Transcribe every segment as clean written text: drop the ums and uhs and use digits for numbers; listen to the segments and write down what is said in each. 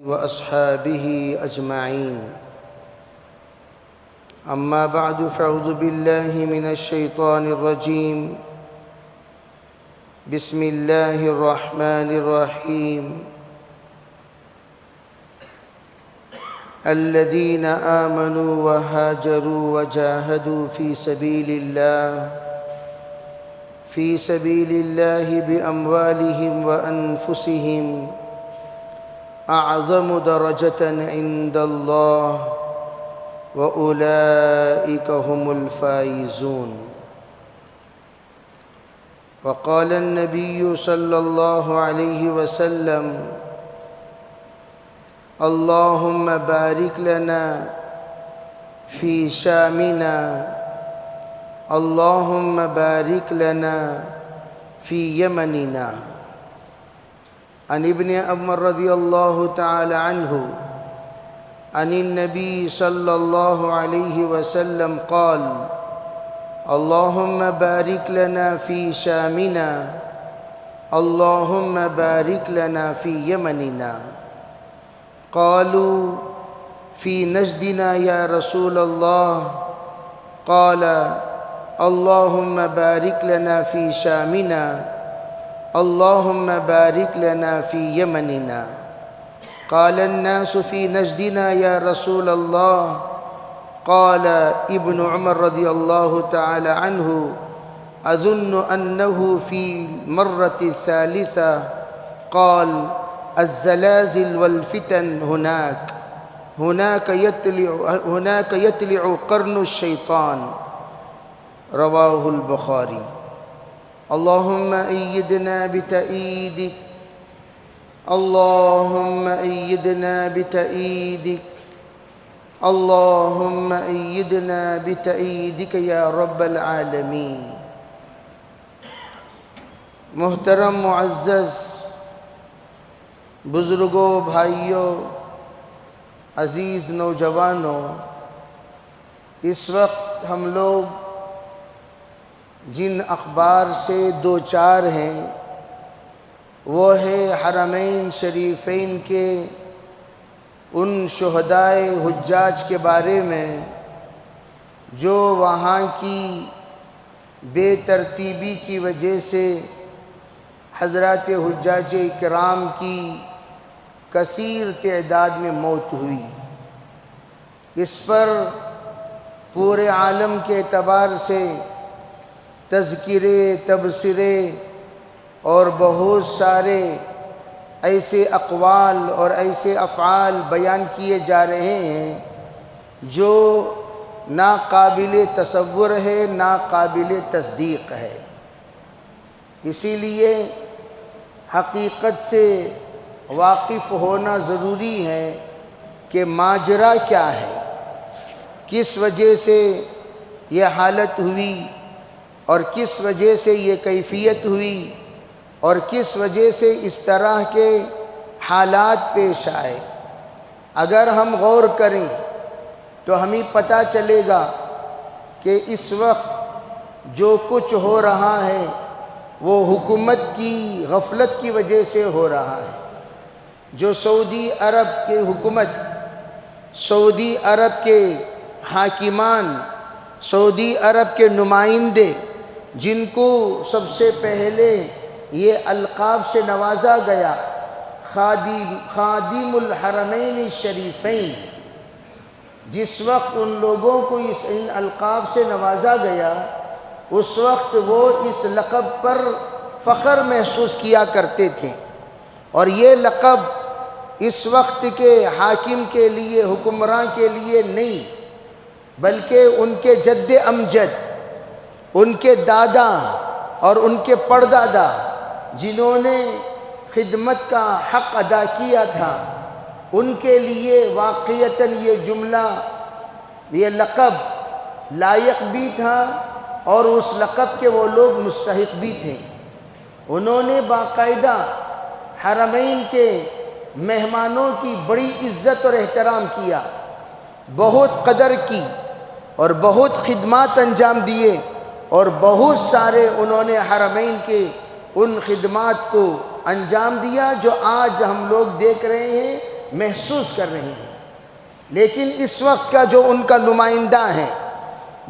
وأصحابه أجمعين. أما بعد فأعوذ بالله من الشيطان الرجيم. بسم الله الرحمن الرحيم. الذين آمنوا وهاجروا وجاهدوا في سبيل الله بأموالهم وأنفسهم أعظم درجة عند الله وأولئك هم الفائزون. وقال النبي صلى الله عليه وسلم: اللهم بارك لنا في شامنا، اللهم بارك لنا في يمننا. عن ابن عمر رضی اللہ تعالی عنہ عن النبي صلى الله عليه وسلم قال: اللهم بارك لنا في شامنا، اللهم بارك لنا في يمننا. قالوا: في نجدنا يا رسول الله. قال: اللهم بارك لنا في شامنا، اللهم بارك لنا في يمننا. قال الناس: في نجدنا يا رسول الله. قال ابن عمر رضي الله تعالى عنه: أظن أنه في المرة الثالثة قال: الزلازل والفتن هناك يطلع قرن الشيطان. رواه البخاري. اللهم أيدنا بتأييدك، اللهم أيدنا بتأييدك، اللهم أيدنا بتأييدك يا رب العالمين. محترم معزز بزرگوں، بھائیوں، عزیز نوجوانوں، اس وقت ہم لوگ جن اخبار سے دو چار ہیں وہ ہے حرمین شریفین کے ان شہدائے حجاج کے بارے میں جو وہاں کی بے ترتیبی کی وجہ سے حضرات حجاج کرام کی کثیر تعداد میں موت ہوئی. اس پر پورے عالم کے اعتبار سے تذکرے، تبصرے اور بہت سارے ایسے اقوال اور ایسے افعال بیان کیے جا رہے ہیں جو ناقابل تصور ہے، ناقابل تصدیق ہے. اسی لیے حقیقت سے واقف ہونا ضروری ہے کہ ماجرا کیا ہے، کس وجہ سے یہ حالت ہوئی اور کس وجہ سے یہ کیفیت ہوئی اور کس وجہ سے اس طرح کے حالات پیش آئے. اگر ہم غور کریں تو ہمیں پتہ چلے گا کہ اس وقت جو کچھ ہو رہا ہے وہ حکومت کی غفلت کی وجہ سے ہو رہا ہے. جو سعودی عرب کے حکومت، سعودی عرب کے حاکمان، سعودی عرب کے نمائندے، جن کو سب سے پہلے یہ القاب سے نوازا گیا، خادم الحرمین الشریفین، جس وقت ان لوگوں کو ان القاب سے نوازا گیا اس وقت وہ اس لقب پر فخر محسوس کیا کرتے تھے. اور یہ لقب اس وقت کے حاکم کے لیے، حکمراں کے لیے نہیں، بلکہ ان کے جد امجد، ان کے دادا اور ان کے پردادا جنہوں نے خدمت کا حق ادا کیا تھا، ان کے لیے واقعتاً یہ جملہ، یہ لقب لائق بھی تھا اور اس لقب کے وہ لوگ مستحق بھی تھے. انہوں نے باقاعدہ حرمین کے مہمانوں کی بڑی عزت اور احترام کیا، بہت قدر کی اور بہت خدمات انجام دیے، اور بہت سارے انہوں نے حرمین کے ان خدمات کو انجام دیا جو آج ہم لوگ دیکھ رہے ہیں محسوس کر رہے ہیں۔ لیکن اس وقت کا جو ان کا نمائندہ ہے،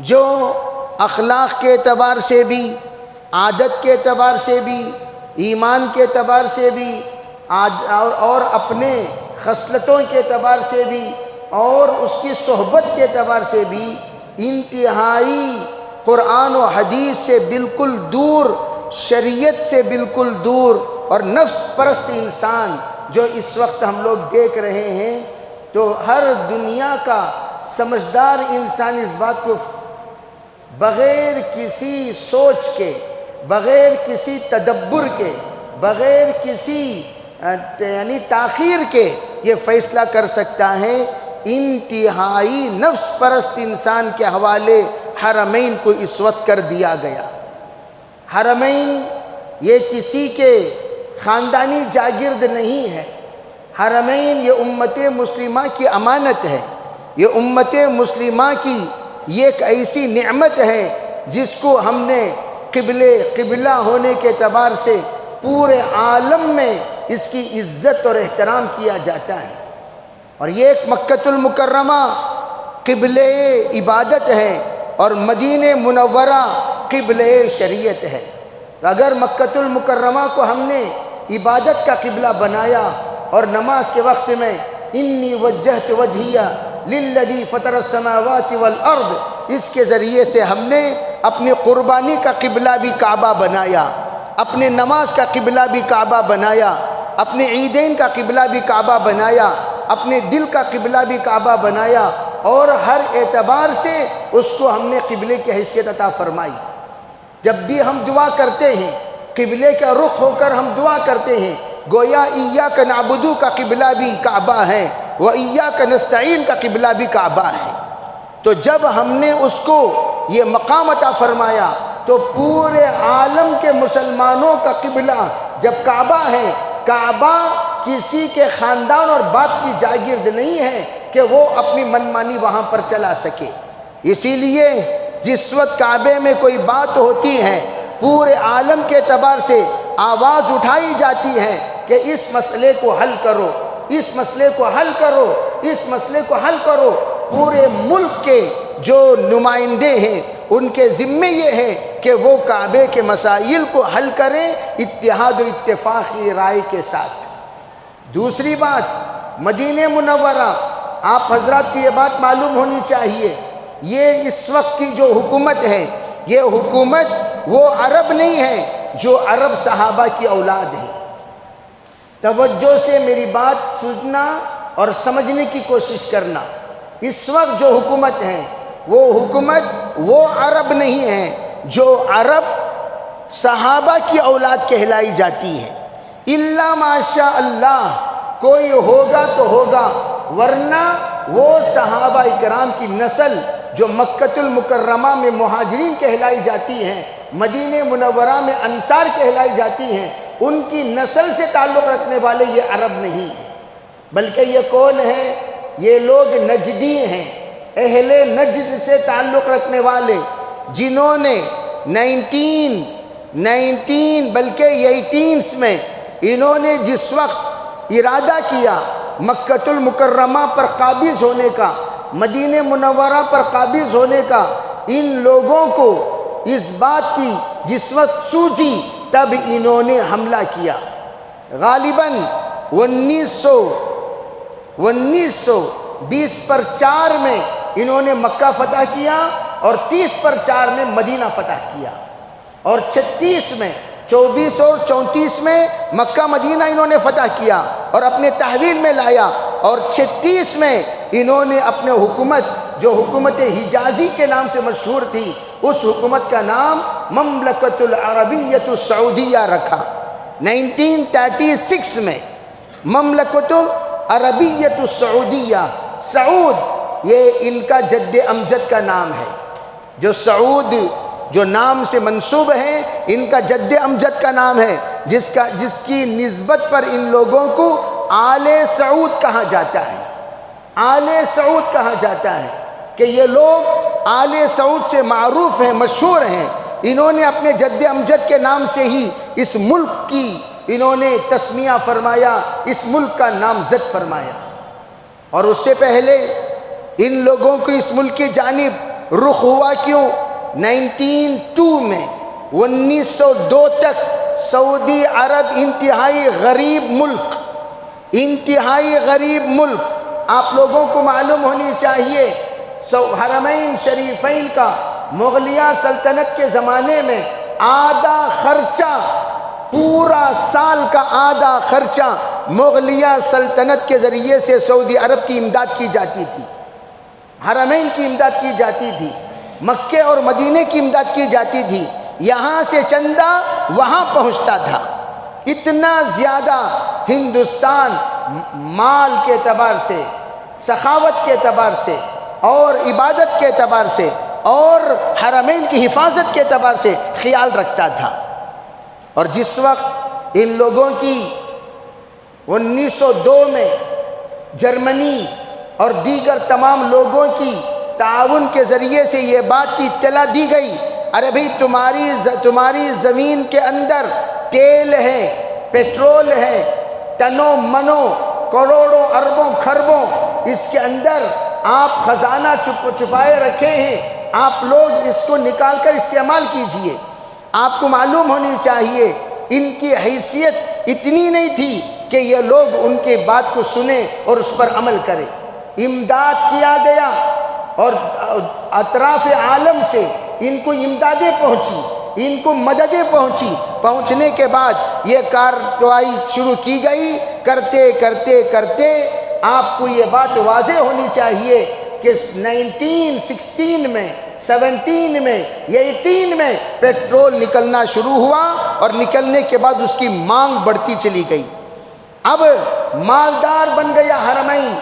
جو اخلاق کے اعتبار سے بھی، عادت کے اعتبار سے بھی، ایمان کے اعتبار سے بھی، اور اپنے خصلتوں کے اعتبار سے بھی، اور اس کی صحبت کے اعتبار سے بھی انتہائی قرآن و حدیث سے بالکل دور، شریعت سے بالکل دور اور نفس پرست انسان جو اس وقت ہم لوگ دیکھ رہے ہیں، تو ہر دنیا کا سمجھدار انسان اس بات کو بغیر کسی سوچ کے، بغیر کسی تدبر کے، بغیر کسی یعنی تاخیر کے یہ فیصلہ کر سکتا ہے، انتہائی نفس پرست انسان کے حوالے حرمین کو اس وقت کر دیا گیا۔ حرمین یہ کسی کے خاندانی جاگرد نہیں ہے، حرمین یہ امت مسلمہ کی امانت ہے، یہ امت مسلمہ کی یہ ایک ایسی نعمت ہے جس کو ہم نے قبلہ ہونے کے اعتبار سے پورے عالم میں اس کی عزت اور احترام کیا جاتا ہے۔ اور یہ ایک مکہ المکرمہ قبلہ عبادت ہے اور مدینہ منورہ قبلہ شریعت ہے۔ اگر مکہ المکرمہ کو ہم نے عبادت کا قبلہ بنایا اور نماز کے وقت میں انی وجہت وجہیہ للذی فطر السماوات والارض، اس کے ذریعے سے ہم نے اپنی قربانی کا قبلہ بھی کعبہ بنایا، اپنے نماز کا قبلہ بھی کعبہ بنایا، اپنے عیدین کا قبلہ بھی کعبہ بنایا، اپنے دل کا قبلہ بھی کعبہ بنایا، اور ہر اعتبار سے اس کو ہم نے قبلے کی حیثیت عطا فرمائی۔ جب بھی ہم دعا کرتے ہیں قبلے کا رخ ہو کر ہم دعا کرتے ہیں، گویا ایاک نعبدو کا قبلہ بھی کعبہ ہے و ایاک نستعین کا قبلہ بھی کعبہ ہے۔ تو جب ہم نے اس کو یہ مقام عطا فرمایا تو پورے عالم کے مسلمانوں کا قبلہ جب کعبہ ہے، کعبہ کسی کے خاندان اور باپ کی جاگرد نہیں ہے کہ وہ اپنی منمانی وہاں پر چلا سکے۔ اسی لیے جس وقت کعبے میں کوئی بات ہوتی ہے، پورے عالم کے اعتبار سے آواز اٹھائی جاتی ہے کہ اس مسئلے کو حل کرو، اس مسئلے کو حل کرو، اس مسئلے کو حل کرو۔ پورے ملک کے جو نمائندے ہیں ان کے ذمے یہ ہے کہ وہ کعبے کے مسائل کو حل کریں اتحاد و اتفاق کی رائے کے ساتھ۔ دوسری بات، مدینہ منورہ، آپ حضرات کو یہ بات معلوم ہونی چاہیے، یہ اس وقت کی جو حکومت ہے، یہ حکومت وہ عرب نہیں ہے جو عرب صحابہ کی اولاد ہے۔ توجہ سے میری بات سننا اور سمجھنے کی کوشش کرنا۔ اس وقت جو حکومت ہے وہ حکومت وہ عرب نہیں ہے جو عرب صحابہ کی اولاد کہلائی جاتی ہے۔ الا ماشاء اللہ، کوئی ہوگا تو ہوگا، ورنہ وہ صحابہ اکرام کی نسل جو مکہ المکرمہ میں مہاجرین کہلائی جاتی ہیں، مدینہ منورہ میں انصار کہلائی جاتی ہیں، ان کی نسل سے تعلق رکھنے والے یہ عرب نہیں ہیں، بلکہ یہ کون ہیں؟ یہ لوگ نجدی ہیں، اہل نجد سے تعلق رکھنے والے، جنہوں نے 19 بلکہ 18 میں انہوں نے جس وقت ارادہ کیا مکہ المکرمہ پر قابض ہونے کا، مدینہ منورہ پر قابض ہونے کا، ان لوگوں کو اس بات کی جس وقت سوچی تب انہوں نے حملہ کیا۔ غالباً 1920 پر 4 میں انہوں نے مکہ فتح کیا اور 30 پر 4 میں مدینہ فتح کیا، اور 36 میں 24 اور 34 میں مکہ مدینہ انہوں نے فتح کیا اور اپنے تحویل میں لایا، اور 36 میں انہوں نے اپنے حکومت جو حکومت حجازی کے نام سے مشہور تھی، اس حکومت کا نام مملکت العربیۃ السعودیہ رکھا۔ 1936 میں مملکت العربیۃ السعودیہ، سعود یہ ان کا جد امجد کا نام ہے، جو سعود جو نام سے منسوب ہے ان کا جد امجد کا نام ہے، جس کی نسبت پر ان لوگوں کو آل سعود کہا جاتا ہے۔ آل سعود کہا جاتا ہے کہ یہ لوگ آل سعود سے معروف ہیں، مشہور ہیں۔ انہوں نے اپنے جد امجد کے نام سے ہی اس ملک کی انہوں نے تسمیہ فرمایا، اس ملک کا نامزد فرمایا۔ اور اس سے پہلے ان لوگوں کو اس ملک کی جانب رخ ہوا کیوں؟ 1902 میں 1902 تک سعودی عرب انتہائی غریب ملک، آپ لوگوں کو معلوم ہونی چاہیے حرمین شریفین کا مغلیہ سلطنت کے زمانے میں آدھا خرچہ، پورا سال کا آدھا خرچہ مغلیہ سلطنت کے ذریعے سے سعودی عرب کی امداد کی جاتی تھی، حرمین کی امداد کی جاتی تھی، مکے اور مدینے کی امداد کی جاتی تھی، یہاں سے چندہ وہاں پہنچتا تھا۔ اتنا زیادہ ہندوستان مال کے اعتبار سے، سخاوت کے اعتبار سے اور عبادت کے اعتبار سے اور حرمین کی حفاظت کے اعتبار سے خیال رکھتا تھا۔ اور جس وقت ان لوگوں کی 1902 میں جرمنی اور دیگر تمام لوگوں کی تعاون کے ذریعے سے یہ بات کی اطلاع دی گئی، ارے بھئی تمہاری زمین کے اندر تیل ہے، پیٹرول ہے، ٹنوں منوں، کروڑوں اربوں خربوں، اس کے اندر آپ خزانہ چھپائے رکھے ہیں، آپ لوگ اس کو نکال کر استعمال کیجئے۔ آپ کو معلوم ہونی چاہیے ان کی حیثیت اتنی نہیں تھی کہ یہ لوگ ان کے بات کو سنیں اور اس پر عمل کریں۔ امداد کیا گیا اور اطراف عالم سے ان کو امدادیں پہنچی، ان کو مددیں پہنچنے کے بعد یہ کارروائی شروع کی گئی۔ کرتے آپ کو یہ بات واضح ہونی چاہیے کہ 1916 میں 17 میں 18 میں پیٹرول نکلنا شروع ہوا اور نکلنے کے بعد اس کی مانگ بڑھتی چلی گئی۔ اب مالدار بن گیا حرمین،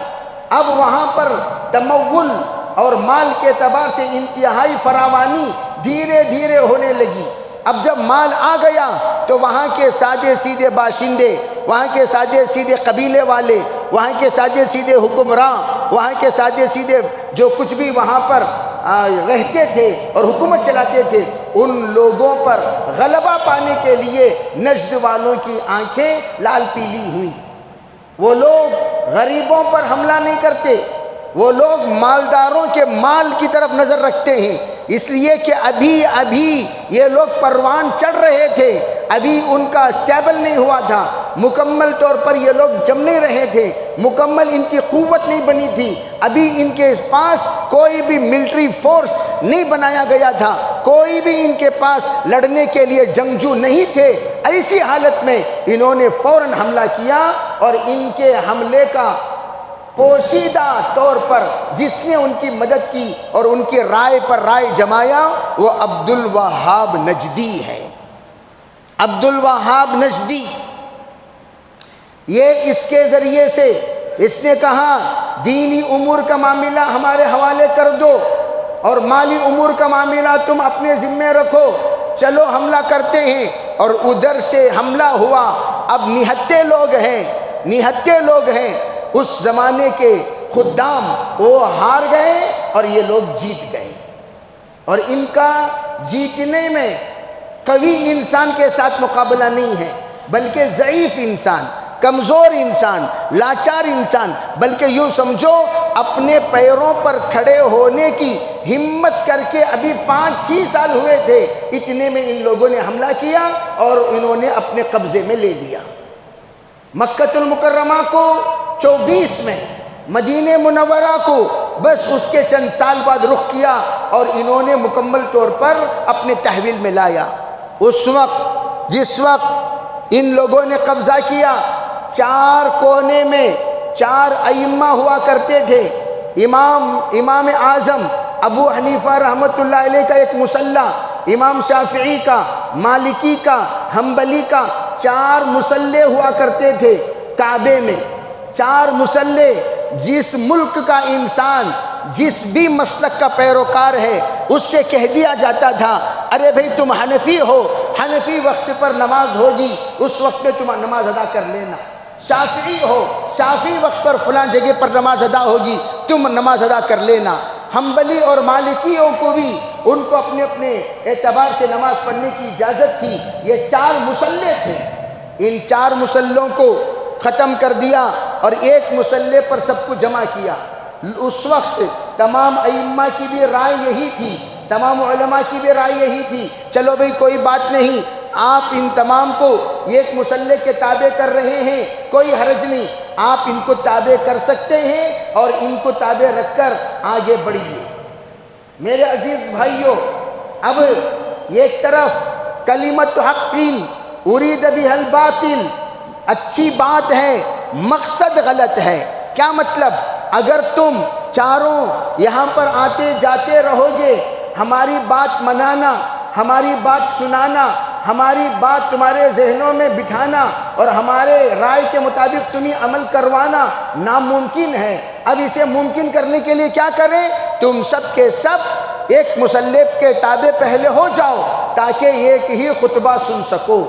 اب وہاں پر تمول اور مال کے اعتبار سے انتہائی فراوانی دھیرے دھیرے ہونے لگی۔ اب جب مال آ گیا تو وہاں کے سادے سیدھے باشندے، وہاں کے سادے سیدھے قبیلے والے، وہاں کے سادے سیدھے حکمراں، وہاں کے سادے سیدھے جو کچھ بھی وہاں پر رہتے تھے اور حکومت چلاتے تھے، ان لوگوں پر غلبہ پانے کے لیے نجد والوں کی آنکھیں لال پیلی ہوئی۔ وہ لوگ غریبوں پر حملہ نہیں کرتے، وہ لوگ مالداروں کے مال کی طرف نظر رکھتے ہیں، اس لیے کہ ابھی یہ لوگ پروان چڑھ رہے تھے، ابھی ان کا اسٹیبل نہیں ہوا تھا، مکمل طور پر یہ لوگ جم نہیں رہے تھے، مکمل ان کی قوت نہیں بنی تھی، ابھی ان کے پاس کوئی بھی ملٹری فورس نہیں بنایا گیا تھا، کوئی بھی ان کے پاس لڑنے کے لیے جنگجو نہیں تھے۔ ایسی حالت میں انہوں نے فوراً حملہ کیا اور ان کے حملے کا پوشیدہ طور پر جس نے ان کی مدد کی اور ان کی رائے پر رائے جمایا وہ عبد الوہاب نجدی ہے۔ عبد الوہاب نجدی، یہ اس کے ذریعے سے اس نے کہا دینی امور کا معاملہ ہمارے حوالے کر دو اور مالی امور کا معاملہ تم اپنے ذمے رکھو، چلو حملہ کرتے ہیں۔ اور ادھر سے حملہ ہوا۔ اب نہتے لوگ ہیں اس زمانے کے خدام، وہ ہار گئے اور یہ لوگ جیت گئے۔ اور ان کا جیتنے میں قوی انسان کے ساتھ مقابلہ نہیں ہے، بلکہ ضعیف انسان، کمزور انسان، لاچار انسان، بلکہ یوں سمجھو اپنے پیروں پر کھڑے ہونے کی ہمت کر کے ابھی 5-6 سال ہوئے تھے، اتنے میں ان لوگوں نے حملہ کیا اور انہوں نے اپنے قبضے میں لے لیا۔ مکہ المکرمہ کو 24 میں، مدینہ منورہ کو بس اس کے چند سال بعد رخ کیا اور انہوں نے مکمل طور پر اپنے تحویل میں لایا۔ اس وقت جس وقت ان لوگوں نے قبضہ کیا، 4 کونے میں 4 ائمہ ہوا کرتے تھے۔ امام اعظم ابو حنیفہ رحمۃ اللہ علیہ کا ایک مصلی، امام شافعی کا، مالکی کا، حنبلی کا 4 مصلی ہوا کرتے تھے کعبے میں۔ 4 مصلی، جس ملک کا انسان جس بھی مسلک کا پیروکار ہے اس سے کہہ دیا جاتا تھا ارے بھئی تم حنفی ہو، حنفی وقت پر نماز ہوگی اس وقت میں تم نماز ادا کر لینا، شافعی ہو، شافعی وقت پر فلاں جگہ پر نماز ادا ہوگی تم نماز ادا کر لینا۔ حنبلی اور مالکیوں کو بھی ان کو اپنے اپنے اعتبار سے نماز پڑھنے کی اجازت تھی۔ یہ 4 مصلی تھے، ان 4 مصلوں کو ختم کر دیا اور ایک مصلی پر سب کو جمع کیا۔ اس وقت تمام ائمہ کی بھی رائے یہی تھی، تمام علماء کی بھی رائے یہی تھی، چلو بھئی کوئی بات نہیں، آپ ان تمام کو ایک مصلی کے تابع کر رہے ہیں، کوئی حرج نہیں، آپ ان کو تابع کر سکتے ہیں اور ان کو تابع رکھ کر آگے بڑھیے۔ میرے عزیز بھائیوں، اب ایک طرف کلمت حق ارید بہا الباطل، اچھی بات ہے، مقصد غلط ہے۔ کیا مطلب؟ اگر تم چاروں یہاں پر آتے جاتے رہو گے، ہماری بات منانا، ہماری بات سنانا، ہماری بات تمہارے ذہنوں میں بٹھانا اور ہمارے رائے کے مطابق تمہیں عمل کروانا ناممکن ہے۔ اب اسے ممکن کرنے کے لیے کیا کریں؟ تم سب کے سب ایک مصلی کے تابع پہلے ہو جاؤ تاکہ ایک ہی خطبہ سن سکو،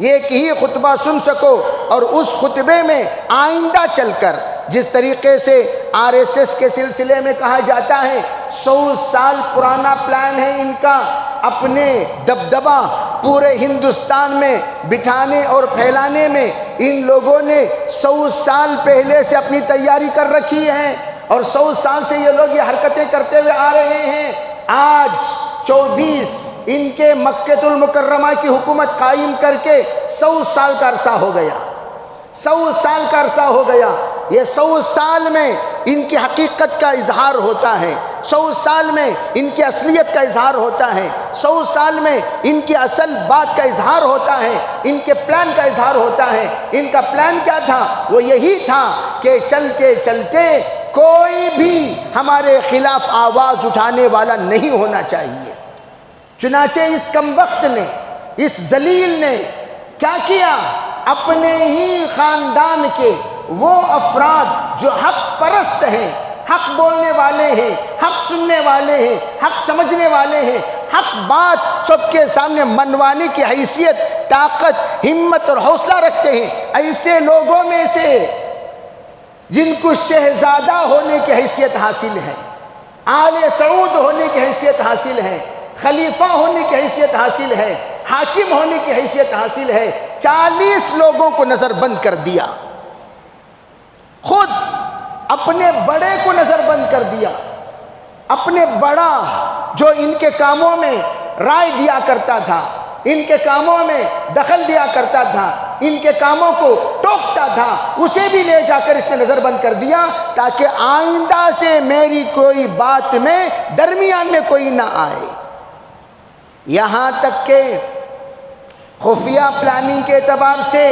ایک ہی خطبہ سن سکو، اور اس خطبے میں آئندہ چل کر جس طریقے سے RSS کے سلسلے میں کہا جاتا ہے 100 سال پرانا پلان ہے ان کا، اپنے دبدبہ پورے ہندوستان میں بٹھانے اور پھیلانے میں ان لوگوں نے 100 سال پہلے سے اپنی تیاری کر رکھی ہے، اور 100 سال سے یہ لوگ یہ حرکتیں کرتے ہوئے آ رہے ہیں۔ آج 24 ان کے مکہ المکرمہ کی حکومت قائم کر کے 100 سال کا عرصہ ہو گیا، 100 سال کا عرصہ ہو گیا۔ یہ 100 سال میں ان کی حقیقت کا اظہار ہوتا ہے، 100 سال میں ان کی اصلیت کا اظہار ہوتا ہے، 100 سال میں ان کی اصل بات کا اظہار ہوتا ہے، ان کے پلان کا اظہار ہوتا ہے۔ ان کا پلان کیا تھا؟ وہ یہی تھا کہ چلتے چلتے کوئی بھی ہمارے خلاف آواز اٹھانے والا نہیں ہونا چاہیے۔ چنانچہ اس کمبخت نے، اس ذلیل نے کیا کیا؟ اپنے ہی خاندان کے وہ افراد جو حق پرست ہیں، حق بولنے والے ہیں، حق سننے والے ہیں، حق سمجھنے والے ہیں، حق بات سب کے سامنے منوانے کی حیثیت، طاقت، ہمت اور حوصلہ رکھتے ہیں، ایسے لوگوں میں سے جن کو شہزادہ ہونے کی حیثیت حاصل ہے، آل سعود ہونے کی حیثیت حاصل ہے، خلیفہ ہونے کی حیثیت حاصل ہے، حاکم ہونے کی حیثیت حاصل ہے، 40 لوگوں کو نظر بند کر دیا، خود اپنے بڑے کو نظر بند کر دیا، اپنے بڑا جو ان کے کاموں میں رائے دیا کرتا تھا، ان کے کاموں میں دخل دیا کرتا تھا، ان کے کاموں کو ٹوکتا تھا، اسے بھی لے جا کر اس نے نظر بند کر دیا تاکہ آئندہ سے میری کوئی بات میں درمیان میں کوئی نہ آئے۔ یہاں تک کہ خفیہ پلاننگ کے اعتبار سے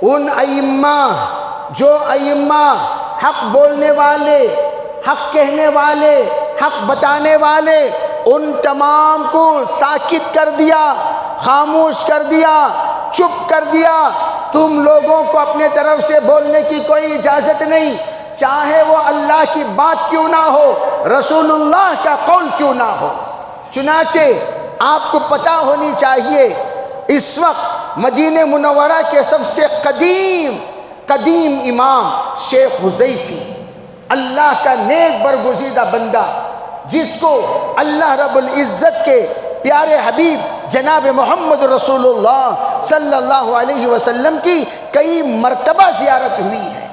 ان ائمہ جو ائمہ حق بولنے والے، حق کہنے والے، حق بتانے والے، ان تمام کو ساکت کر دیا، خاموش کر دیا، چپ کر دیا۔ تم لوگوں کو اپنے طرف سے بولنے کی کوئی اجازت نہیں، چاہے وہ اللہ کی بات کیوں نہ ہو، رسول اللہ کا قول کیوں نہ ہو۔ چنانچہ آپ کو پتہ ہونی چاہیے اس وقت مدینہ منورہ کے سب سے قدیم امام شیخ حذیفی، اللہ کا نیک برگزیدہ بندہ، جس کو اللہ رب العزت کے پیارے حبیب جناب محمد رسول اللہ صلی اللہ علیہ وسلم کی کئی مرتبہ زیارت ہوئی ہے،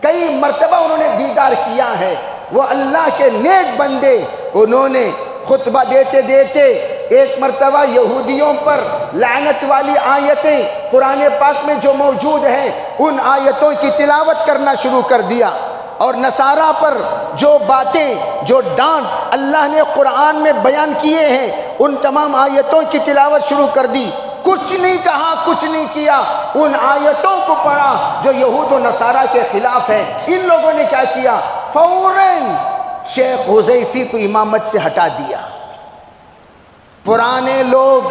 کئی مرتبہ انہوں نے دیدار کیا ہے۔ وہ اللہ کے نیک بندے، انہوں نے خطبہ دیتے دیتے ایک مرتبہ یہودیوں پر لعنت والی آیتیں قرآن پاک میں جو موجود ہیں ان آیتوں کی تلاوت کرنا شروع کر دیا، اور نصارہ پر جو باتیں، جو ڈانٹ اللہ نے قرآن میں بیان کیے ہیں ان تمام آیتوں کی تلاوت شروع کر دی۔ کچھ نہیں کہا، کچھ نہیں کیا، ان آیتوں کو پڑھا جو یہود و نصارہ کے خلاف ہیں۔ ان لوگوں نے کیا کیا؟ فوراً شیخ حذیفی کو امامت سے ہٹا دیا۔ پرانے لوگ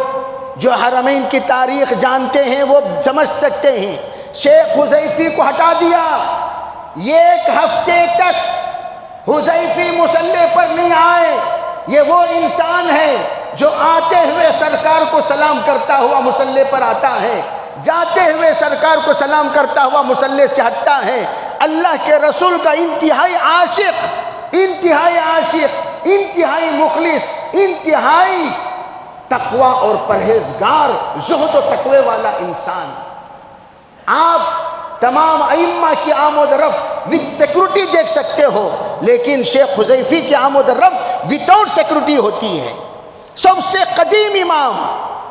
جو حرمین کی تاریخ جانتے ہیں وہ سمجھ سکتے ہیں، شیخ حذیفی کو ہٹا دیا۔ ایک ہفتے تک حذیفی مصلی پر نہیں آئے۔ یہ وہ انسان ہے جو آتے ہوئے سرکار کو سلام کرتا ہوا مصلی پر آتا ہے، جاتے ہوئے سرکار کو سلام کرتا ہوا مصلی سے ہٹتا ہے۔ اللہ کے رسول کا انتہائی عاشق، انتہائی عاشق، انتہائی مخلص، انتہائی تقوی اور پرہیزگار، زہد و تقوی والا انسان۔ آپ تمام ائمہ کی آمد و رفت وتھ سیکورٹی دیکھ سکتے ہو، لیکن شیخ حذیفی کی آمد و رفت وداؤٹ سیکورٹی ہوتی ہے۔ سب سے قدیم امام،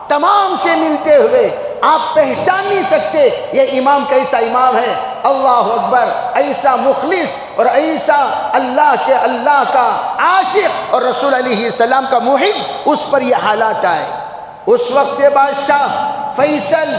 تمام سے ملتے ہوئے آپ پہچان نہیں سکتے یہ امام کیسا امام ہے۔ اللہ اکبر، ایسا مخلص اور ایسا اللہ کا عاشق اور رسول علیہ السلام کا محب، اس پر یہ حالات آئے۔ اس وقت کے بادشاہ فیصل،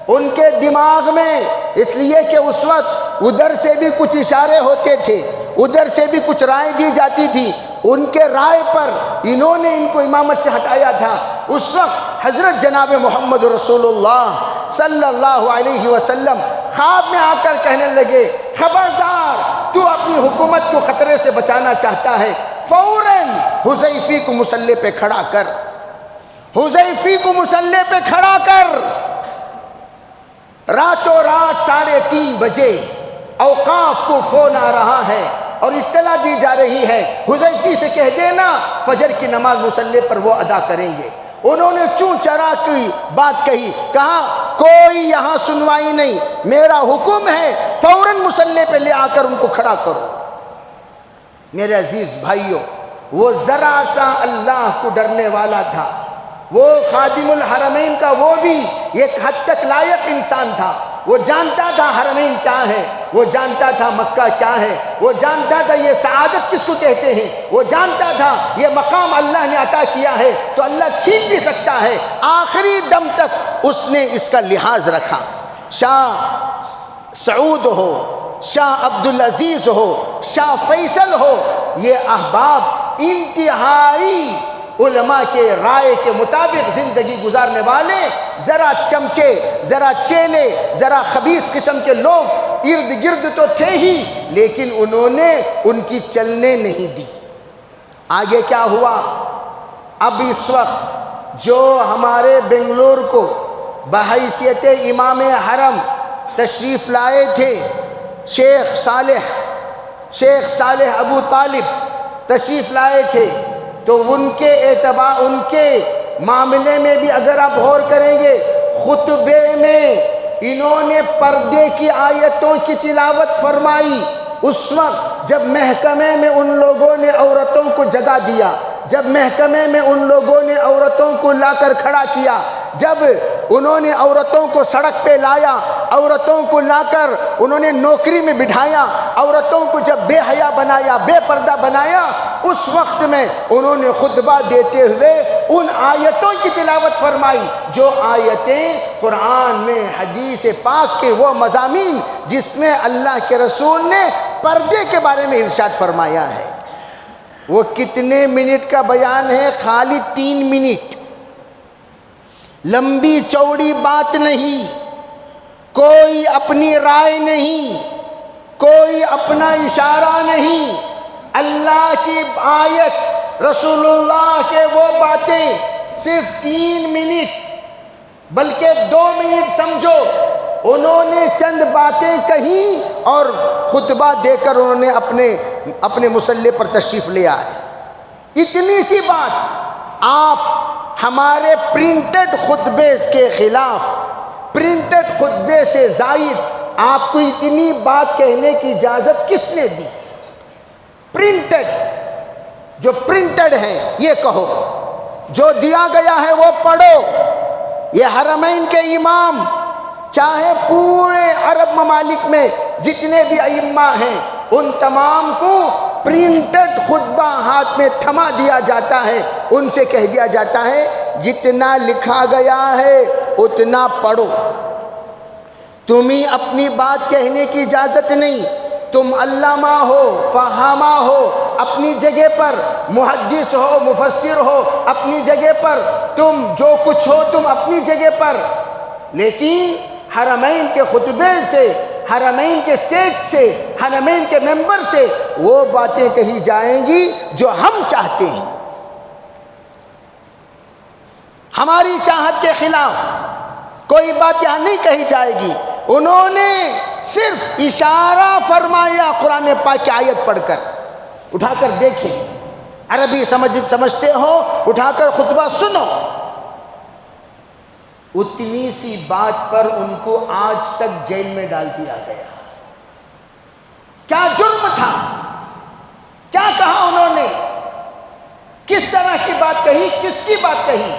ان کے دماغ میں، اس لیے کہ اس وقت ادھر سے بھی کچھ اشارے ہوتے تھے، ادھر سے بھی کچھ رائے دی جاتی تھی، ان کے رائے پر انہوں نے ان کو امامت سے ہٹایا تھا۔ اس وقت حضرت جناب محمد رسول اللہ صلی اللہ علیہ وسلم خواب میں آ کر کہنے لگے، خبردار، تو اپنی حکومت کو خطرے سے بچانا چاہتا ہے، فوراً حذیفی کو مسلح پہ کھڑا کر، حذیفی کو مسلح پہ کھڑا کر۔ راتوں رات 3:30 بجے اوقاف کو فون آ رہا ہے اور اطلاع دی جا رہی ہے، حذیفی سے کہہ دینا فجر کی نماز مسلح پر وہ ادا کریں گے۔ انہوں نے چوں چرا کی بات کہی، کہا کوئی یہاں سنوائی نہیں، میرا حکم ہے فوراً مسلح پہ لے آ کر ان کو کھڑا کرو۔ میرے عزیز بھائیوں، وہ ذرا سا اللہ کو ڈرنے والا تھا، وہ خادم الحرمین کا وہ بھی ایک حد تک لائق انسان تھا۔ وہ جانتا تھا حرمین کیا ہے، وہ جانتا تھا مکہ کیا ہے، وہ جانتا تھا یہ سعادت کس کو کہتے ہیں، وہ جانتا تھا یہ مقام اللہ نے عطا کیا ہے تو اللہ چھین بھی سکتا ہے۔ آخری دم تک اس نے اس کا لحاظ رکھا۔ شاہ سعود ہو، شاہ عبدالعزیز ہو، شاہ فیصل ہو، یہ احباب انتہائی علماء کے رائے کے مطابق زندگی گزارنے والے، ذرا چمچے، ذرا چیلے، ذرا خبیث قسم کے لوگ ارد گرد تو تھے ہی، لیکن انہوں نے ان کی چلنے نہیں دی۔ آگے کیا ہوا؟ اب اس وقت جو ہمارے بنگلور کو بحیثیت امام حرم تشریف لائے تھے، شیخ صالح ابو طالب تشریف لائے تھے، تو ان کے اعتبار، ان کے معاملے میں بھی اگر آپ غور کریں گے، خطبے میں انہوں نے پردے کی آیتوں کی تلاوت فرمائی۔ اس وقت جب محکمے میں ان لوگوں نے عورتوں کو جگہ دیا، جب محکمے میں ان لوگوں نے عورتوں کو لا کر کھڑا کیا، جب انہوں نے عورتوں کو سڑک پہ لایا، عورتوں کو لا کر انہوں نے نوکری میں بٹھایا، عورتوں کو جب بے حیا بنایا، بے پردہ بنایا، اس وقت میں انہوں نے خطبہ دیتے ہوئے ان آیتوں کی تلاوت فرمائی جو آیتیں قرآن میں حدیث پاک کے وہ مضامین جس میں اللہ کے رسول نے پردے کے بارے میں ارشاد فرمایا ہے۔ وہ کتنے منٹ کا بیان ہے؟ خالی 3 منٹ، لمبی چوڑی بات نہیں، کوئی اپنی رائے نہیں، کوئی اپنا اشارہ نہیں، اللہ کی آیت، رسول اللہ کے وہ باتیں، صرف 3 منٹ بلکہ 2 منٹ سمجھو، انہوں نے چند باتیں کہیں اور خطبہ دے کر انہوں نے اپنے مصلی پر تشریف لے آئے۔ اتنی سی بات آپ ہمارے پرنٹڈ خطبے کے خلاف، پرنٹڈ خطبے سے زائد آپ کو اتنی بات کہنے کی اجازت کس نے دی؟ پرنٹڈ، جو پرنٹڈ ہے یہ کہو، جو دیا گیا ہے وہ پڑھو۔ یہ حرمین کے امام، چاہے پورے عرب ممالک میں جتنے بھی ائمہ ہیں، ان تمام کو پرنٹڈ خطبہ ہاتھ میں تھما دیا جاتا ہے، ان سے کہہ دیا جاتا ہے جتنا لکھا گیا ہے اتنا پڑھو، تمہیں اپنی بات کہنے کی اجازت نہیں۔ تم علامہ ہو، فہامہ ہو اپنی جگہ پر، محدث ہو، مفسر ہو اپنی جگہ پر، تم جو کچھ ہو تم اپنی جگہ پر، لیکن حرمین کے خطبے سے، حرمین کے سٹیج سے، حرمین کے ممبر سے وہ باتیں کہی جائیں گی جو ہم چاہتے ہیں، ہماری چاہت کے خلاف کوئی بات یہاں نہیں کہی جائے گی۔ انہوں نے صرف اشارہ فرمایا قرآن پاک کی آیت پڑھ کر۔ اٹھا کر دیکھیں، عربی سمجھتے ہو، اٹھا کر خطبہ سنو۔ اتنی سی بات پر ان کو آج تک جیل میں ڈال دیا گیا۔ کیا جرم تھا؟ کیا کہا انہوں نے؟ کس طرح کی بات کہی؟ کس کی بات کہی؟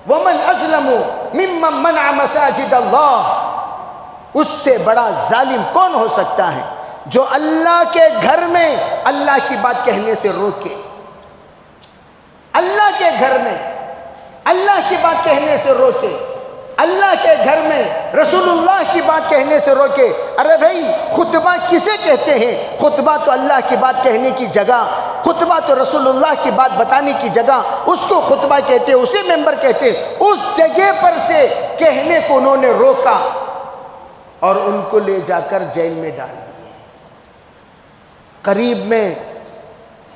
وَمَنْ أَظْلَمُ مِمَّنْ مَنَعَ مَسَاجِدَ اللَّهِ، اس سے بڑا ظالم کون ہو سکتا ہے جو اللہ کے گھر میں اللہ کی بات کہنے سے روکے؟ اللہ کے گھر میں اللہ کی بات کہنے سے روکے، اللہ کے گھر میں رسول اللہ کی بات کہنے سے روکے۔ ارے بھائی، خطبہ کسے کہتے ہیں؟ خطبہ تو اللہ کی بات کہنے کی جگہ، خطبہ تو رسول اللہ کی بات بتانے کی جگہ، اس کو خطبہ کہتے، اسے ممبر کہتے۔ اس جگہ پر سے کہنے کو انہوں نے روکا اور ان کو لے جا کر جیل میں ڈال دیا۔ قریب میں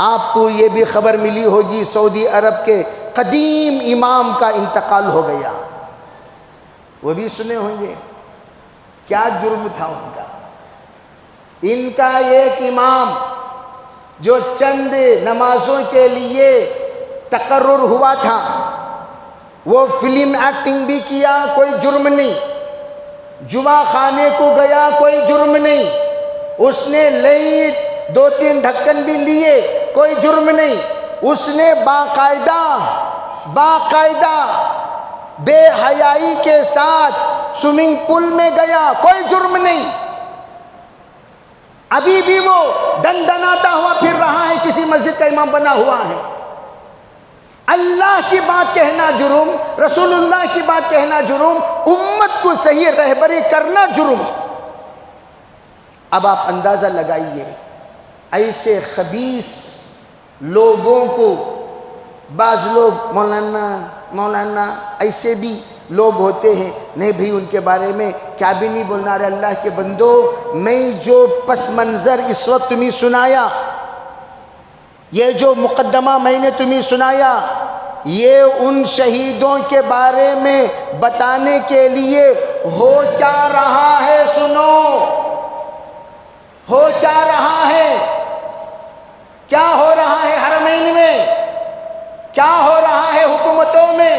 آپ کو یہ بھی خبر ملی ہوگی، سعودی عرب کے قدیم امام کا انتقال ہو گیا، وہ بھی سنے ہوں گے۔ کیا جرم تھا ان کا؟ ان کا ایک امام جو چند نمازوں کے لیے تقرر ہوا تھا، وہ فلم ایکٹنگ بھی کیا، کوئی جرم نہیں، جمعہ خانے کو گیا، کوئی جرم نہیں، اس نے لائٹ 2-3 ڈھکن بھی لیے، کوئی جرم نہیں، اس نے باقاعدہ بے حیائی کے ساتھ سوئمنگ پول میں گیا، کوئی جرم نہیں، ابھی بھی وہ دندناتا ہوا پھر رہا ہے، کسی مسجد کا امام بنا ہوا ہے۔ اللہ کی بات کہنا جرم، رسول اللہ کی بات کہنا جرم، امت کو صحیح رہبری کرنا جرم۔ اب آپ اندازہ لگائیے، ایسے خبیث لوگوں کو بعض لوگ مولانا ایسے بھی لوگ ہوتے ہیں، نہیں بھی ان کے بارے میں کیا بھی نہیں بولنا۔ رہے اللہ کے بندو، میں جو پس منظر اس وقت تمہیں سنایا، یہ جو مقدمہ میں نے تمہیں سنایا، یہ ان شہیدوں کے بارے میں بتانے کے لیے ہو کیا رہا ہے۔ سنو، ہو کیا رہا ہے، کیا ہو رہا ہے حرمین میں، کیا ہو رہا ہے حکومتوں میں،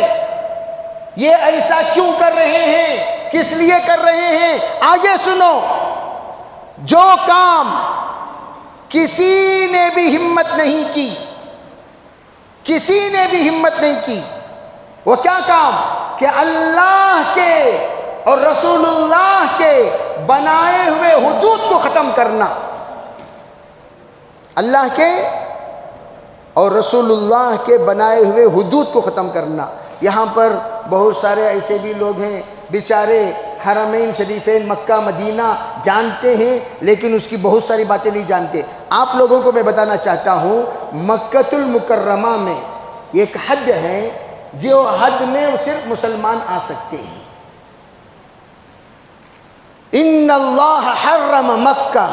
یہ ایسا کیوں کر رہے ہیں، کس لیے کر رہے ہیں؟ آگے سنو۔ جو کام کسی نے بھی ہمت نہیں کی، کسی نے بھی ہمت نہیں کی، وہ کیا کام؟ کہ اللہ کے اور رسول اللہ کے بنائے ہوئے حدود کو ختم کرنا، اللہ کے اور رسول اللہ کے بنائے ہوئے حدود کو ختم کرنا۔ یہاں پر بہت سارے ایسے بھی لوگ ہیں بیچارے حرمین شریفین مکہ مدینہ جانتے ہیں، لیکن اس کی بہت ساری باتیں نہیں جانتے۔ آپ لوگوں کو میں بتانا چاہتا ہوں، مکۃ المکرمہ میں ایک حد ہے، جو حد میں صرف مسلمان آ سکتے ہیں۔ ان اللہ حرم مکہ،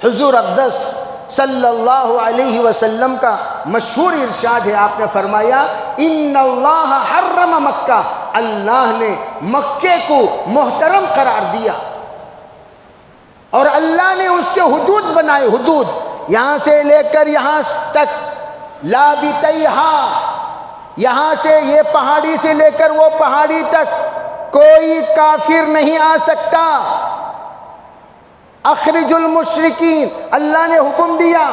حضور اقدس صلی اللہ علیہ وسلم کا مشہور ارشاد ہے، آپ نے فرمایا ان اللہ حرم مکہ، اللہ نے مکے کو محترم قرار دیا اور اللہ نے اس کے حدود بنائے۔ حدود یہاں سے لے کر یہاں تک، لابتیہا، یہاں سے یہ پہاڑی سے لے کر وہ پہاڑی تک کوئی کافر نہیں آ سکتا۔ اخرج المشرکین، اللہ نے حکم دیا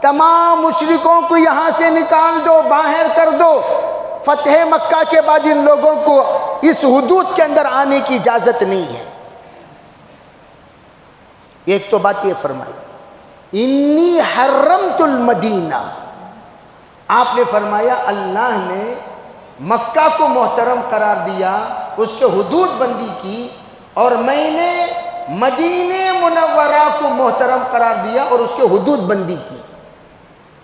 تمام مشرکوں کو یہاں سے نکال دو، باہر کر دو۔ فتح مکہ کے بعد ان لوگوں کو اس حدود کے اندر آنے کی اجازت نہیں ہے۔ ایک تو بات یہ فرمائی، انی حرمت المدینہ، آپ نے فرمایا اللہ نے مکہ کو محترم قرار دیا، اس کے حدود بندی کی، اور میں نے مدینہ منورہ کو محترم قرار دیا اور اس کے حدود بندی کی۔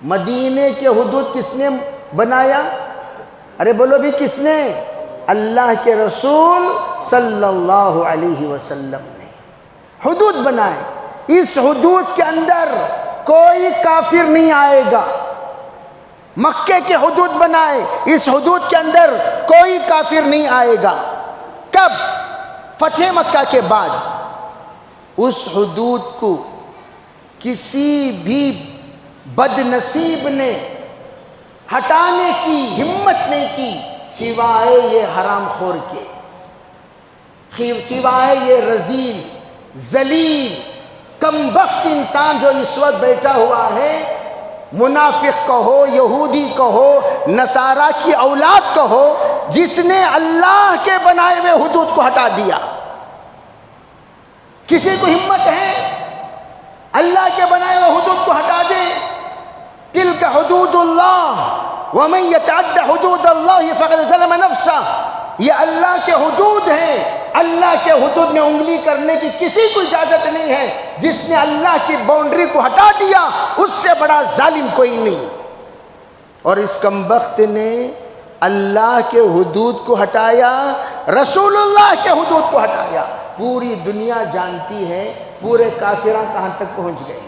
مدینے کے حدود کس نے بنایا؟ ارے بولو بھی، کس نے؟ اللہ کے رسول صلی اللہ علیہ وسلم نے حدود بنائے۔ اس حدود کے اندر کوئی کافر نہیں آئے گا۔ مکے کے حدود بنائے، اس حدود کے اندر کوئی کافر نہیں آئے گا۔ کب؟ فتح مکہ کے بعد۔ اس حدود کو کسی بھی بد نصیب نے ہٹانے کی ہمت نہیں کی، سوائے یہ حرام خور کے، سوائے یہ رذیل ذلیل کمبخت انسان جو اس وقت بیٹھا ہوا ہے، منافق کہو، یہودی کہو، نصارہ کی اولاد کہو، جس نے اللہ کے بنائے ہوئے حدود کو ہٹا دیا۔ کسی کو ہمت ہے اللہ کے بنائے ہوئے حدود کو ہٹا دے؟ تلک حدود اللہ ومن یتعد حدود اللہ فقد ظلم نفسہ، یہ اللہ کے حدود ہیں، اللہ کے حدود میں انگلی کرنے کی کسی کو اجازت نہیں ہے۔ جس نے اللہ کی باؤنڈری کو ہٹا دیا اس سے بڑا ظالم کوئی نہیں۔ اور اس کمبخت نے اللہ کے حدود کو ہٹایا، رسول اللہ کے حدود کو ہٹایا۔ پوری دنیا جانتی ہے پورے کافران کہاں تک پہنچ گئے۔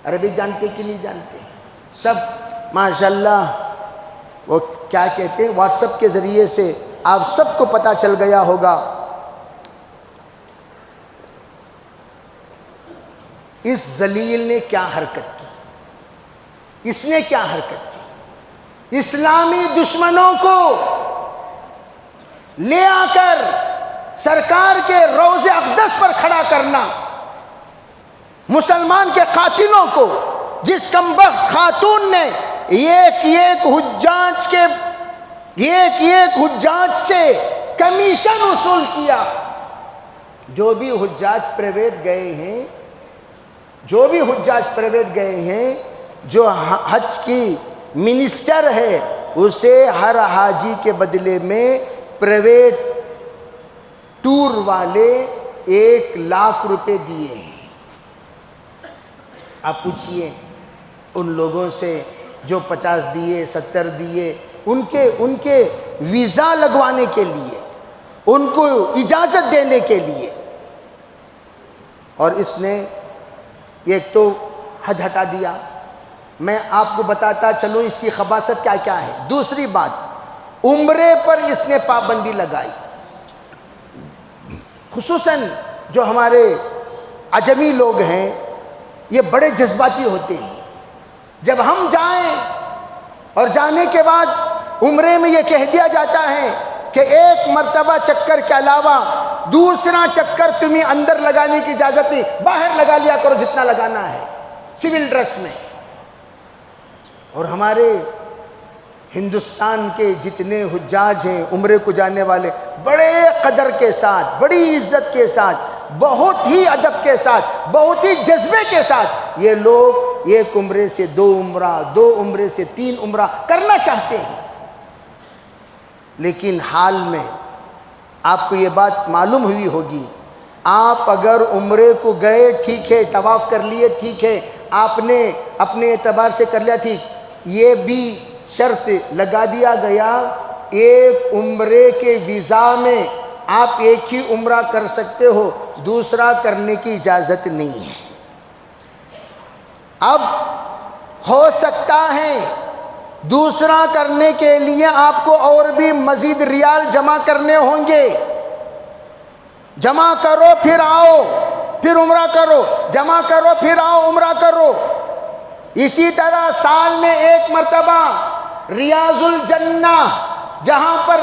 عربی جانتے کہ نہیں جانتے؟ سب ماشاءاللہ وہ کیا کہتے ہیں، واٹس ایپ کے ذریعے سے آپ سب کو پتہ چل گیا ہوگا۔ اس ذلیل نے کیا حرکت کی، اس نے کیا حرکت کی؟ اسلامی دشمنوں کو لے آ کر سرکار کے روضہ اقدس پر کھڑا کرنا، مسلمان کے قاتلوں کو، جس کمبخت خاتون نے ایک ایک حجاج سے کمیشن وصول کیا۔ جو بھی حجاج پرائیویٹ گئے ہیں، جو حج کی منسٹر ہے، اسے ہر حاجی کے بدلے میں پرائیویٹ ٹور والے 1,00,000 روپے دیے ہیں۔ آپ پوچھئے ان لوگوں سے جو 50 دیے، 70 دیے، ان کے ویزا لگوانے کے لیے، ان کو اجازت دینے کے لیے۔ اور اس نے ایک تو حد ہٹا دیا۔ میں آپ کو بتاتا چلوں اس کی خباثت کیا کیا ہے۔ دوسری بات، عمرے پر اس نے پابندی لگائی۔ خصوصاً جو ہمارے عجمی لوگ ہیں یہ بڑے جذباتی ہوتے ہیں۔ جب ہم جائیں اور جانے کے بعد عمرے میں یہ کہہ دیا جاتا ہے کہ ایک مرتبہ چکر کے علاوہ دوسرا چکر تمہیں اندر لگانے کی اجازت نہیں، باہر لگا لیا کرو جتنا لگانا ہے سول ڈریس میں۔ اور ہمارے ہندوستان کے جتنے حجاج ہیں عمرے کو جانے والے، بڑے قدر کے ساتھ، بڑی عزت کے ساتھ، بہت ہی ادب کے ساتھ، بہت ہی جذبے کے ساتھ یہ لوگ ایک عمرے سے 2 عمرہ، 2 عمرے سے 3 عمرہ کرنا چاہتے ہیں۔ لیکن حال میں آپ کو یہ بات معلوم ہوئی ہوگی، آپ اگر عمرے کو گئے ٹھیک ہے، طواف کر لیے ٹھیک ہے، آپ نے اپنے اعتبار سے کر لیا ٹھیک، یہ بھی شرط لگا دیا گیا ایک عمرے کے ویزا میں آپ ایک ہی عمرہ کر سکتے ہو، دوسرا کرنے کی اجازت نہیں ہے۔ اب ہو سکتا ہے دوسرا کرنے کے لیے آپ کو اور بھی مزید ریال جمع کرنے ہوں گے۔ جمع کرو پھر آؤ، پھر عمرہ کرو، جمع کرو پھر آؤ عمرہ کرو۔ اسی طرح سال میں 1 مرتبہ ریاض الجنہ، جہاں پر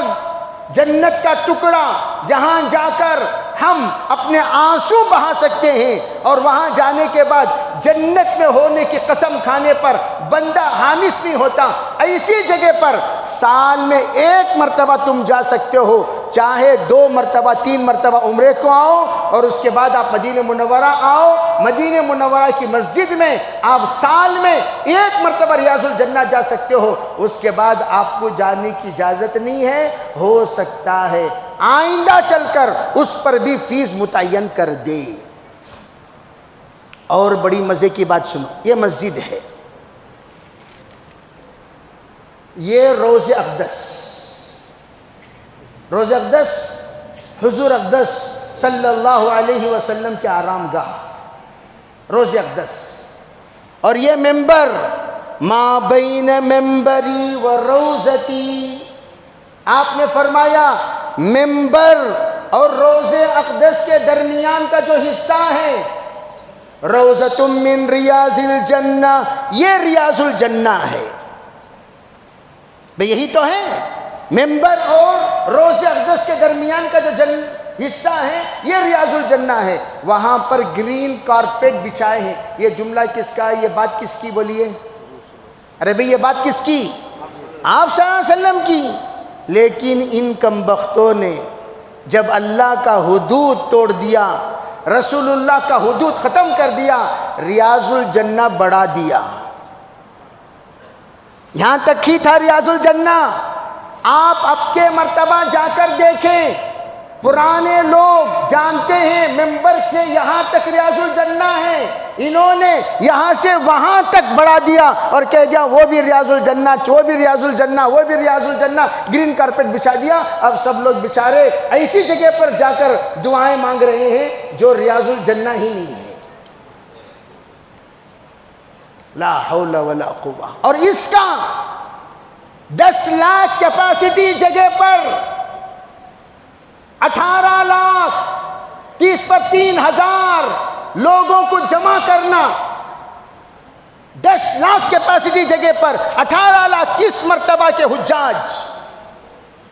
جنت کا ٹکڑا، جہاں جا کر ہم اپنے آنسو بہا سکتے ہیں، اور وہاں جانے کے بعد جنت میں ہونے کی قسم کھانے پر بندہ حامس نہیں ہوتا، ایسی جگہ پر سال میں 1 مرتبہ تم جا سکتے ہو، چاہے 2 مرتبہ 3 مرتبہ عمرے کو آؤ، اور اس کے بعد آپ مدینہ منورہ آؤ، مدینہ منورہ کی مسجد میں آپ سال میں 1 مرتبہ ریاض الجنہ جا سکتے ہو، اس کے بعد آپ کو جانے کی اجازت نہیں ہے۔ ہو سکتا ہے آئندہ چل کر اس پر بھی فیس متعین کر دے۔ اور بڑی مزے کی بات سنو، یہ مسجد ہے، یہ روض اقدس، روض اقدس حضور اقدس صلی اللہ علیہ وسلم کے آرام گاہ، روض اقدس، اور یہ ممبر ما بین ممبری و روضتی، آپ نے فرمایا ممبر اور روض اقدس کے درمیان کا جو حصہ ہے، روضۃ من ریاض الجنہ، یہ ریاض الجنہ ہے۔ بھئی یہی تو ہے، ممبر اور روضہ اقدس کے درمیان کا جو حصہ ہے یہ ریاض الجنہ ہے، وہاں پر گرین کارپیٹ بچھائے ہیں۔ یہ جملہ کس کا ہے؟ یہ بات کس کی بولیے؟ ارے بھئی یہ بات کس کی؟ آپ صلی اللہ علیہ وسلم کی۔ لیکن ان کمبختوں نے جب اللہ کا حدود توڑ دیا، رسول اللہ کا حدود ختم کر دیا، ریاض الجنہ بڑھا دیا۔ یہاں تک ہی تھا ریاض الجنہ۔ آپ اب کے مرتبہ جا کر دیکھیں، پرانے لوگ جانتے ہیں ممبر سے یہاں تک ریاض الجنہ ہے، انہوں نے یہاں سے وہاں تک بڑھا دیا اور کہہ دیا وہ بھی ریاض الجنہ، وہ بھی ریاض الجنہ، وہ بھی ریاض الجنہ، گرین کارپیٹ بچھا دیا۔ اب سب لوگ بیچارے ایسی جگہ پر جا کر دعائیں مانگ رہے ہیں جو ریاض الجنہ ہی نہیں ہے۔ لا حول ولا قوہ۔ اور اس کا 10 لاکھ کیپیسٹی جگہ پر 18 لاکھ 30 پر 3,000 لوگوں کو جمع کرنا، 10 لاکھ کیپیسٹی جگہ پر 18 لاکھ اس مرتبہ کے حجاج۔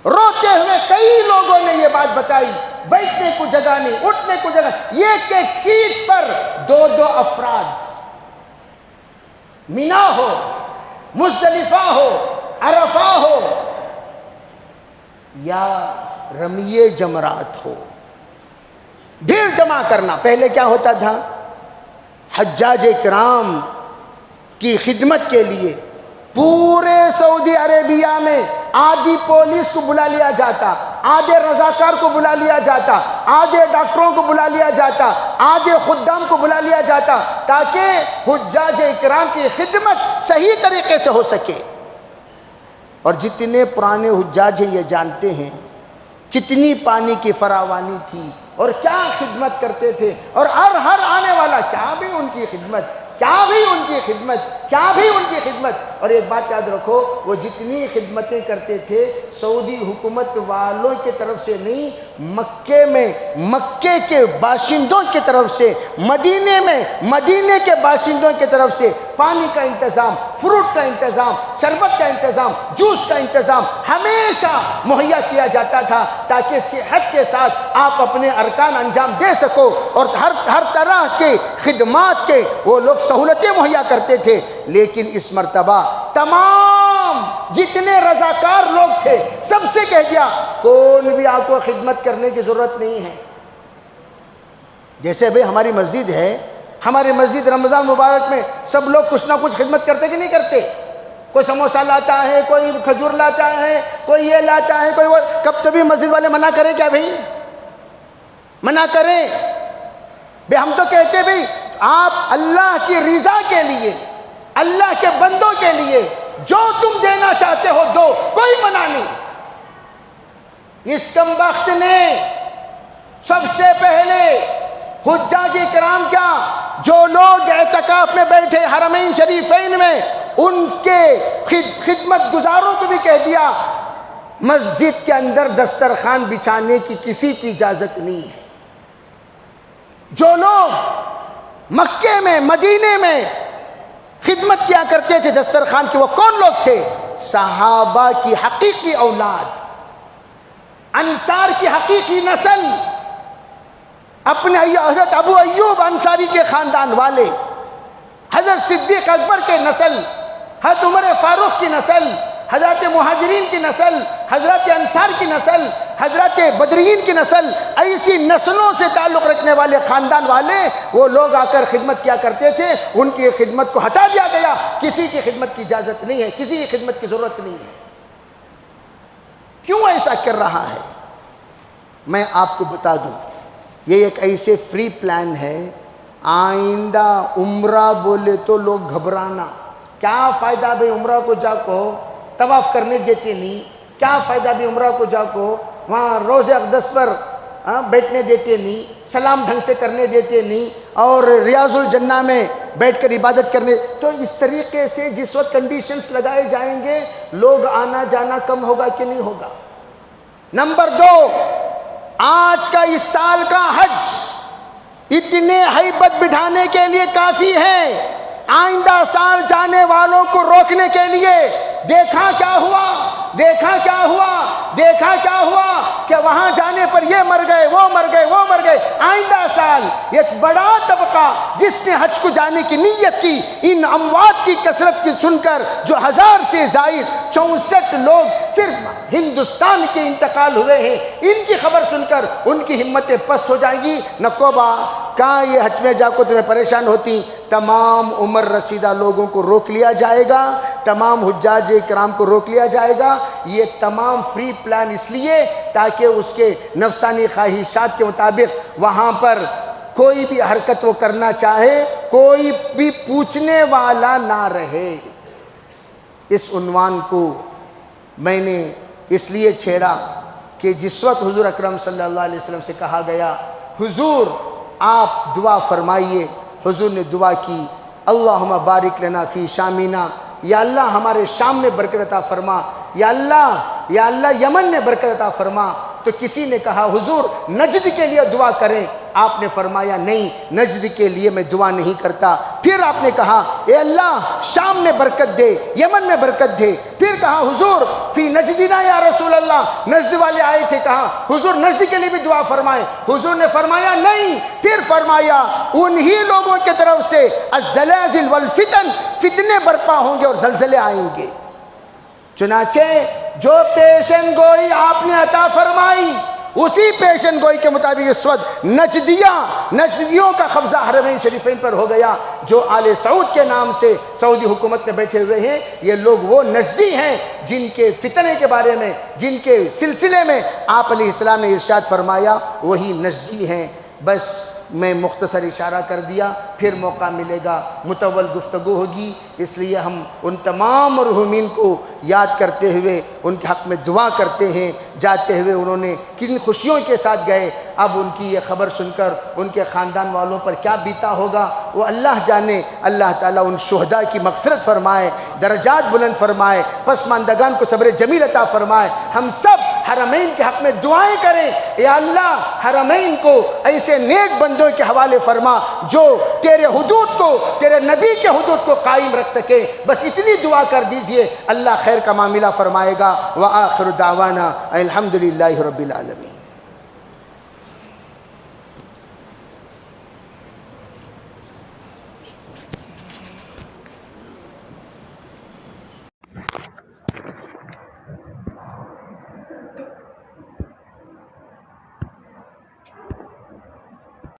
روتے ہوئے کئی لوگوں نے یہ بات بتائی، بیٹھنے کو جگہ نہیں، اٹھنے کو جگہ، ایک ایک سیٹ پر 2 افراد، مینا ہو، مزدلفہ ہو، عرفہ ہو یا رمیے جمرات ہو، بھیڑ جمع کرنا۔ پہلے کیا ہوتا تھا؟ حجاج کرام کی خدمت کے لیے پورے سعودی عربیہ میں آدھی پولیس کو بلا لیا جاتا، آدھے رضاکار کو بلا لیا جاتا، آدھے ڈاکٹروں کو بلا لیا جاتا، آدھے خدام کو بلا لیا جاتا، تاکہ حجاج کرام کی خدمت صحیح طریقے سے ہو سکے۔ اور جتنے پرانے حجاج ہیں یہ جانتے ہیں کتنی پانی کی فراوانی تھی اور کیا خدمت کرتے تھے، اور ہر آنے والا کیا بھی ان کی خدمت، کیا بھی ان کی خدمت، کیا بھی ان کی خدمت۔ اور ایک بات یاد رکھو، وہ جتنی خدمتیں کرتے تھے سعودی حکومت والوں کی طرف سے نہیں، مکے کے باشندوں کی طرف سے، مدینے کے باشندوں کی طرف سے پانی کا انتظام، فروٹ کا انتظام، شربت کا انتظام، جوس کا انتظام ہمیشہ مہیا کیا جاتا تھا، تاکہ صحت کے ساتھ آپ اپنے ارکان انجام دے سکو، اور ہر طرح کے خدمات کے وہ لوگ سہولتیں مہیا کرتے تھے۔ لیکن اس مرتبہ تمام جتنے رضاکار لوگ تھے سب سے کہہ دیا کون بھی آپ کو خدمت کرنے کی ضرورت نہیں ہے۔ جیسے بھئی ہماری مسجد ہے، ہماری مسجد رمضان مبارک میں سب لوگ کچھ نہ کچھ خدمت کرتے کہ نہیں کرتے؟ کوئی سموسہ لاتا ہے، کوئی کھجور لاتا ہے، کوئی یہ لاتا ہے، کوئی وہ۔ کب تبھی مسجد والے منع کریں کیا بھئی؟ منع کریں؟ بھئی ہم تو کہتے بھئی آپ اللہ کی رضا کے لیے، اللہ کے بندوں کے لیے جو تم دینا چاہتے ہو دو، کوئی منع نہیں۔ اس کمبخت نے سب سے پہلے حجاج کرام کیا، جو لوگ اعتکاف میں بیٹھے حرمین شریفین میں، ان کے خدمت گزاروں کو بھی کہہ دیا مسجد کے اندر دسترخوان بچھانے کی کسی کی اجازت نہیں ہے۔ جو لوگ مکے میں، مدینے میں خدمت کیا کرتے تھے دسترخوان کی، وہ کون لوگ تھے؟ صحابہ کی حقیقی اولاد، انصار کی حقیقی نسل، اپنے حضرت ابو ایوب انصاری کے خاندان والے، حضرت صدیق اکبر کے نسل، حضرت عمر فاروق کی نسل، حضرت مہاجرین کی نسل، حضرت انصار کی نسل، حضرت بدرین کی نسل، ایسی نسلوں سے تعلق رکھنے والے خاندان والے وہ لوگ آ کر خدمت کیا کرتے تھے۔ ان کی خدمت کو ہٹا دیا گیا، کسی کی خدمت کی اجازت نہیں ہے، کسی کی خدمت کی ضرورت نہیں ہے۔ کیوں ایسا کر رہا ہے؟ میں آپ کو بتا دوں، یہ ایک ایسے فری پلان ہے، آئندہ عمرہ بولے تو لوگ گھبرانا، کیا فائدہ بھی عمرہ کو جا کو طواف کرنے دیتے نہیں، کیا فائدہ بھی عمرہ کو جا کو وہاں روضہ اقدس پر بیٹھنے دیتے نہیں، سلام ڈھنگ سے کرنے دیتے نہیں، اور ریاض الجنہ میں بیٹھ کر عبادت کرنے۔ تو اس طریقے سے جس وقت کنڈیشنز لگائے جائیں گے لوگ آنا جانا کم ہوگا کہ نہیں ہوگا؟ نمبر 2، آج کا اس سال کا حج اتنے ہیبت بٹھانے کے لیے کافی ہے، آئندہ سال جانے والوں کو روکنے کے لیے دیکھا کیا ہوا، دیکھا کیا ہوا، دیکھا کیا ہوا کہ وہاں جانے پر یہ مر گئے، وہ مر گئے، وہ مر گئے۔ آئندہ سال ایک بڑا طبقہ جس نے حج کو جانے کی نیت کی، ان اموات کی کثرت کی سن کر جو 1000 سے زائد 64 لوگ صرف ہندوستان کے انتقال ہوئے ہیں، ان کی خبر سن کر ان کی ہمتیں پست ہو جائیں گی۔ نقوبہ کہاں یہ حج میں جا کو تمہیں پریشان ہوتی، تمام عمر رسیدہ لوگوں کو روک لیا جائے گا، تمام حجاج کرام کو روک لیا جائے گا۔ یہ تمام فری پلان اس لیے تاکہ اس کے نفسانی خواہشات کے مطابق وہاں پر کوئی بھی حرکت وہ کرنا چاہے کوئی بھی پوچھنے والا نہ رہے۔ اس عنوان کو میں نے اس لیے چھیڑا کہ جس وقت حضور اکرم صلی اللہ علیہ وسلم سے کہا گیا حضور آپ دعا فرمائیے، حضور نے دعا کی، اللہم بارک لنا فی شامنا، یا اللہ ہمارے شام میں برکت عطا فرما، یا اللہ یمن میں برکت عطا فرما۔ تو کسی نے کہا حضور نجد کے لیے دعا کریں، آپ نے فرمایا نہیں، نجد کے لیے میں دعا نہیں کرتا۔ پھر آپ نے کہا اے اللہ شام میں برکت دے، یمن میں برکت دے۔ پھر کہا حضور فی نجدنا یا رسول اللہ، نجد والے آئے تھے، کہا حضور نجد کے لیے بھی دعا فرمائے، حضور نے فرمایا نہیں۔ پھر فرمایا انہی لوگوں کی طرف سے الزلازل والفتن، فتنے برپا ہوں گے اور زلزلے آئیں گے۔ چنانچہ جو پیشن گوئی آپ نے عطا فرمائی، اسی پیشن گوئی کے مطابق اس وقت نجدیوں کا قبضہ حرمین شریفین پر ہو گیا۔ جو آل سعود کے نام سے سعودی حکومت میں بیٹھے ہوئے ہیں، یہ لوگ وہ نجدی ہیں جن کے فتنے کے بارے میں، جن کے سلسلے میں آپ علیہ السلام نے ارشاد فرمایا وہی نجدی ہیں۔ بس میں مختصر اشارہ کر دیا، پھر موقع ملے گا مطول گفتگو ہوگی۔ اس لیے ہم ان تمام مرحومین کو یاد کرتے ہوئے ان کے حق میں دعا کرتے ہیں، جاتے ہوئے انہوں نے کن خوشیوں کے ساتھ گئے، اب ان کی یہ خبر سن کر ان کے خاندان والوں پر کیا بیتا ہوگا وہ اللہ جانے۔ اللہ تعالیٰ ان شہداء کی مغفرت فرمائے، درجات بلند فرمائے، پسماندگان کو صبر جمیل عطا فرمائے۔ ہم سب حرمین کے حق میں دعائیں کریں، اے اللہ حرمین کو ایسے نیک بندوں کے حوالے فرما جو تیرے حدود کو، تیرے نبی کے حدود کو قائم رکھ سکے۔ بس اتنی دعا کر دیجئے، اللہ خیر کا معاملہ فرمائے گا۔ وآخر دعوانا الحمدللہ رب العالمین۔